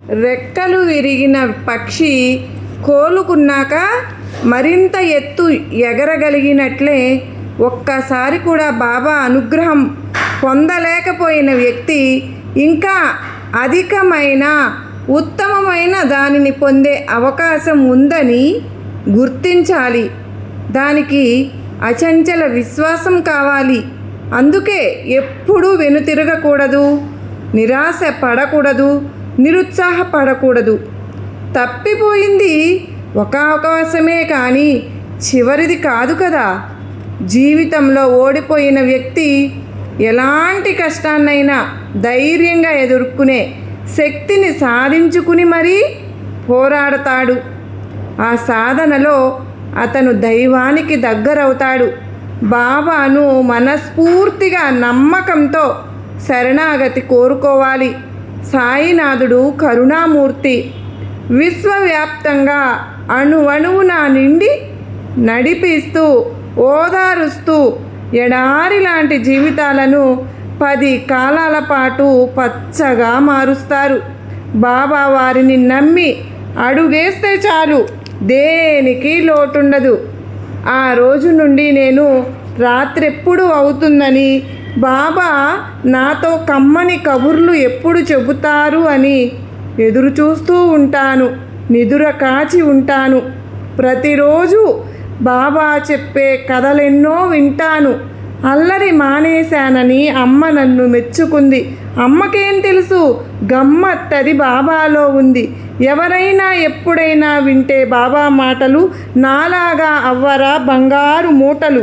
రెక్కలు విరిగిన పక్షి కోలుకున్నాక మరింత ఎత్తు ఎగరగలిగినట్లే ఒక్కసారి కూడా బాబా అనుగ్రహం పొందలేకపోయిన వ్యక్తి ఇంకా అధికమైన ఉత్తమమైన దానిని పొందే అవకాశం ఉందని గుర్తించాలి. దానికి అచంచల విశ్వాసం కావాలి. అందుకే ఎప్పుడూ వెనుతిరగకూడదు, నిరాశ పడకూడదు, నిరుత్సాహపడకూడదు. తప్పిపోయింది ఒక అవకాశమే కానీ చివరిది కాదు కదా. జీవితంలో ఓడిపోయిన వ్యక్తి ఎలాంటి కష్టాన్నైనా ధైర్యంగా ఎదుర్కొనే శక్తిని సాధించుకుని మరీ పోరాడతాడు. ఆ సాధనలో అతను దైవానికి దగ్గరవుతాడు. బాబాను మనస్ఫూర్తిగా నమ్మకంతో శరణాగతి కోరుకోవాలి. సాయినాథుడు కరుణామూర్తి. విశ్వవ్యాప్తంగా అణువణువున నిండి నడిపిస్తూ ఓదారుస్తూ ఎడారి లాంటి జీవితాలను 10 కాలాల పాటు పచ్చగా మారుస్తారు. బాబా వారిని నమ్మి అడుగేస్తే చాలు, దేనికి లోటుండదు. ఆ రోజు నుండి నేను రాత్రెప్పుడు అవుతుందని, బాబా నాతో కమ్మని కబుర్లు ఎప్పుడు చెబుతారు అని ఎదురు చూస్తూ ఉంటాను. నిదుర కాచి ఉంటాను. ప్రతిరోజు బాబా చెప్పే కథలెన్నో వింటాను. అల్లరి మానేశానని అమ్మ నన్ను మెచ్చుకుంది. అమ్మకేం తెలుసు, గమ్మత్తది బాబాలో ఉంది. ఎవరైనా ఎప్పుడైనా వింటే బాబా మాటలు నాలాగా అవ్వరా బంగారు మూటలు.